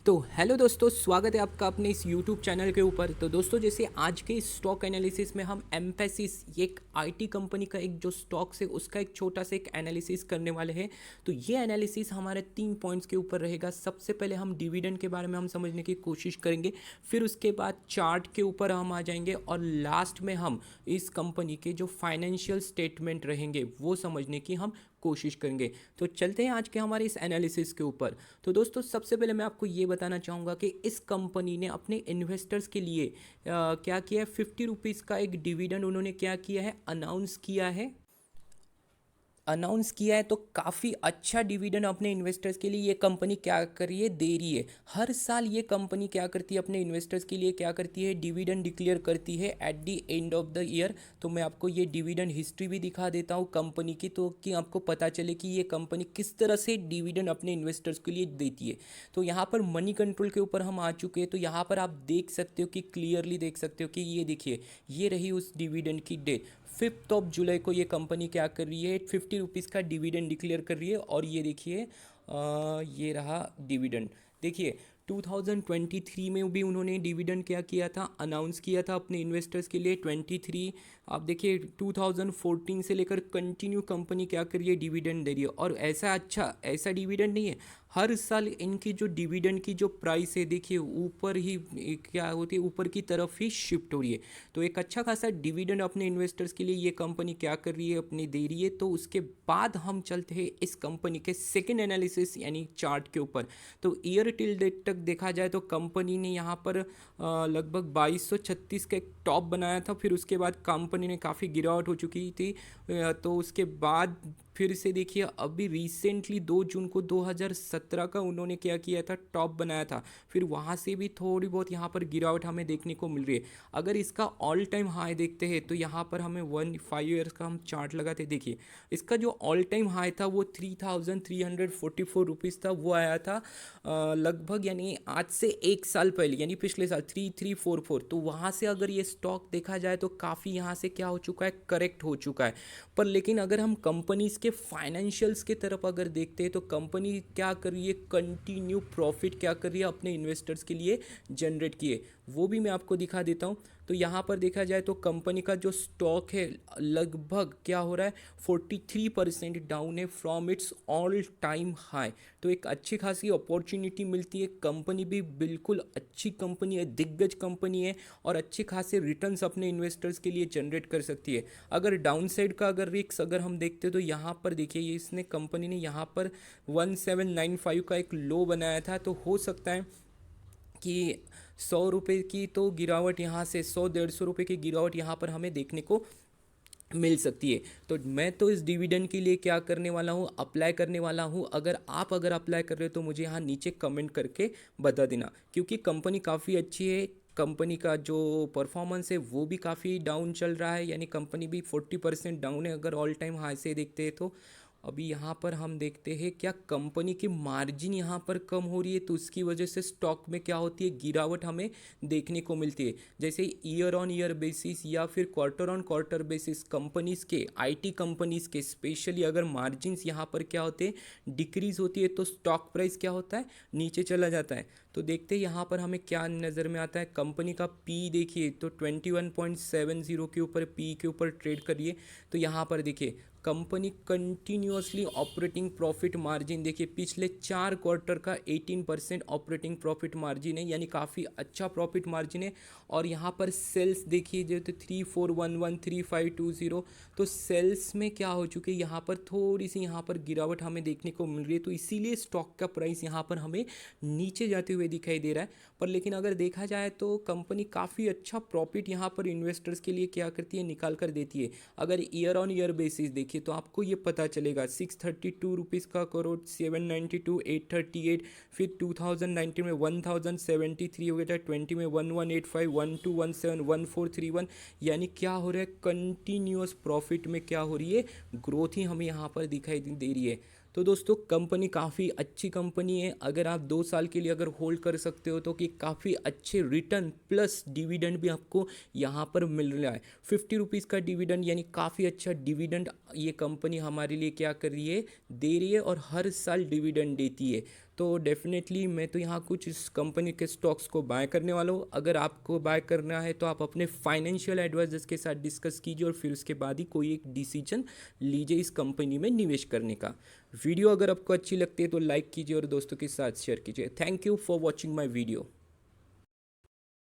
तो हेलो दोस्तों, स्वागत है आपका अपने इस यूट्यूब चैनल के ऊपर। तो दोस्तों, जैसे आज के स्टॉक एनालिसिस में हम एम्फेसिस, ये एक आईटी कंपनी का एक जो स्टॉक्स है उसका एक छोटा सा एक एनालिसिस करने वाले हैं। तो ये एनालिसिस हमारे 3 पॉइंट्स के ऊपर रहेगा। सबसे पहले हम डिविडेंड के बारे में हम समझने की कोशिश करेंगे, फिर उसके बाद चार्ट के ऊपर हम आ जाएंगे और लास्ट में हम इस कंपनी के जो फाइनेंशियल स्टेटमेंट रहेंगे वो समझने की हम कोशिश करेंगे। तो चलते हैं आज के हमारे इस एनालिसिस के ऊपर। तो दोस्तों, सबसे पहले मैं आपको ये बताना चाहूँगा कि इस कंपनी ने अपने इन्वेस्टर्स के लिए क्या किया है। 50 रुपीज़ का एक डिविडेंड उन्होंने क्या किया है, अनाउंस किया है। तो काफ़ी अच्छा डिविडेंड अपने इन्वेस्टर्स के लिए ये कंपनी क्या कर रही है, दे रही है। हर साल ये कंपनी क्या करती है, अपने इन्वेस्टर्स के लिए क्या करती है, डिविडेंड डिक्लेयर करती है at the end of the year. तो मैं आपको ये डिविडेंड हिस्ट्री भी दिखा देता हूँ कंपनी की, तो कि आपको पता चले कि ये कंपनी किस तरह से डिविडेंड अपने इन्वेस्टर्स के लिए देती है। तो यहाँ पर मनी कंट्रोल के ऊपर हम आ चुके हैं। तो यहाँ पर आप देख सकते हो कि क्लियरली देख सकते हो कि ये देखिए, ये रही उस डिविडेंड की डेट। 5 जुलाई को ये कंपनी क्या कर रही है, 50 रुपीज़ का डिविडेंड डिक्लेयर कर रही है। और ये देखिए, ये रहा डिविडेंड। देखिए, 2023 में भी उन्होंने डिविडेंड क्या किया था, अनाउंस किया था अपने इन्वेस्टर्स के लिए। 23 आप देखिए, 2014 से लेकर कंटिन्यू कंपनी क्या कर रही है, डिविडेंड दे रही है। और ऐसा डिविडेंड नहीं है, हर साल इनकी जो डिविडेंड की जो प्राइस है, देखिए ऊपर ही क्या होती है, ऊपर की तरफ ही शिफ्ट हो रही है। तो एक अच्छा खासा डिविडेंड अपने इन्वेस्टर्स के लिए ये कंपनी क्या कर रही है, अपनी दे रही है। तो उसके बाद हम चलते हैं इस कंपनी के सेकंड एनालिसिस यानी चार्ट के ऊपर। तो ईयर टिल डेट तक देखा जाए तो कंपनी ने यहाँ पर लगभग 2236 का एक टॉप बनाया था। फिर उसके बाद कंपनी ने काफ़ी गिरावट हो चुकी थी। तो उसके बाद फिर से देखिए, अभी रिसेंटली 2 जून को 2017 का उन्होंने क्या किया था, टॉप बनाया था। फिर वहाँ से भी थोड़ी बहुत यहाँ पर गिरावट हमें देखने को मिल रही है। अगर इसका ऑल टाइम हाई देखते हैं तो यहाँ पर हमें 5 ईयर्स का हम चार्ट लगाते, देखिए इसका जो ऑल टाइम हाई था वो 3344 रुपीज़ था। वो आया था लगभग, यानी आज से 1 साल पहले, यानी पिछले साल 3344। तो वहाँ से अगर ये स्टॉक देखा जाए तो काफ़ी यहाँ से क्या हो चुका है, करेक्ट हो चुका है। पर लेकिन अगर हम कंपनीज के फाइनेंशियल्स के तरफ अगर देखते हैं तो कंपनी क्या कर रही है, कंटिन्यू प्रॉफिट क्या कर रही है अपने इन्वेस्टर्स के लिए जनरेट किए, वो भी मैं आपको दिखा देता हूँ। तो यहाँ पर देखा जाए तो कंपनी का जो स्टॉक है लगभग क्या हो रहा है, 43% डाउन है from its all time high. तो एक अच्छी खासी अपॉर्चुनिटी मिलती है। कंपनी भी बिल्कुल अच्छी कंपनी है, दिग्गज कंपनी है, और अच्छे खासे रिटर्न्स अपने इन्वेस्टर्स के लिए जनरेट कर सकती है। अगर डाउन साइड का अगर रिस्क अगर हम देखते हैं तो यहाँ पर देखिए, ये इसने कंपनी ने यहाँ पर 1795 का एक लो बनाया था। तो हो सकता है कि 100 रुपये की तो गिरावट यहाँ से 100-150 रुपये की गिरावट यहाँ पर हमें देखने को मिल सकती है। तो मैं तो इस डिविडेंड के लिए क्या करने वाला हूँ, अप्लाई करने वाला हूँ। अगर अप्लाई कर रहे हो तो मुझे यहाँ नीचे कमेंट करके बता देना, क्योंकि कंपनी काफ़ी अच्छी है। कंपनी का जो परफॉर्मेंस है वो भी काफ़ी डाउन चल रहा है, यानी कंपनी भी 40% डाउन है अगर ऑल टाइम हाई से देखते हैं तो। अभी यहाँ पर हम देखते हैं क्या कंपनी की मार्जिन यहाँ पर कम हो रही है, तो उसकी वजह से स्टॉक में क्या होती है, गिरावट हमें देखने को मिलती है। जैसे ईयर ऑन ईयर बेसिस या फिर quarter on quarter basis companies के, आईटी कंपनीज़ के स्पेशली अगर मार्जिन्स यहाँ पर क्या होते हैं, डिक्रीज होती है, तो स्टॉक प्राइस क्या होता है, नीचे चला जाता है। तो देखते हैं यहाँ पर हमें क्या नज़र में आता है। कंपनी का पी देखिए तो 21.70 के ऊपर पी के ऊपर ट्रेड करिए। तो यहाँ पर देखिए, company continuously operating profit margin देखिए, पिछले 4 क्वार्टर का 18% ऑपरेटिंग प्रॉफिट मार्जिन है, यानी काफ़ी अच्छा प्रॉफिट मार्जिन है। और यहाँ पर सेल्स देखिए जो, तो 34113520। तो सेल्स में क्या हो चुके हैं, यहाँ पर थोड़ी सी यहाँ पर गिरावट हमें देखने को मिल रही है। तो इसीलिए स्टॉक का प्राइस यहाँ पर हमें नीचे जाते हुए दिखाई दे रहा है। पर लेकिन अगर देखा जाए तो कंपनी काफ़ी अच्छा प्रॉफिट यहाँ पर इन्वेस्टर्स के लिए क्या करती है, निकाल कर देती है। अगर ईयर ऑन ईयर बेसिस देखिए तो आपको ये पता चलेगा, 632 रुपीज़ का करोड़, 792, 838, फिर 2019 में 1073 हो गया था, 20 में 1185, 1217, 1431। यानी क्या हो रहा है, कंटिन्यूअस प्रॉफिट में क्या हो रही है, ग्रोथ ही हमें यहाँ पर दिखाई दे रही है। तो दोस्तों, कंपनी काफ़ी अच्छी कंपनी है। अगर आप 2 साल के लिए अगर होल्ड कर सकते हो तो कि काफ़ी अच्छे रिटर्न प्लस डिविडेंड भी आपको यहाँ पर मिल रहा है। 50 रुपीज़ का डिविडेंड, यानी काफ़ी अच्छा डिविडेंड ये कंपनी हमारे लिए क्या कर रही है, दे रही है, और हर साल डिविडेंड देती है। तो डेफिनेटली मैं तो यहाँ कुछ इस कंपनी के स्टॉक्स को बाय करने वाला हूँ। अगर आपको बाय करना है तो आप अपने फाइनेंशियल एडवाइजर्स के साथ डिस्कस कीजिए और फिर उसके बाद ही कोई एक डिसीजन लीजिए इस कंपनी में निवेश करने का। वीडियो अगर आपको अच्छी लगती है तो लाइक कीजिए और दोस्तों के साथ शेयर कीजिए। Thank you for watching my video.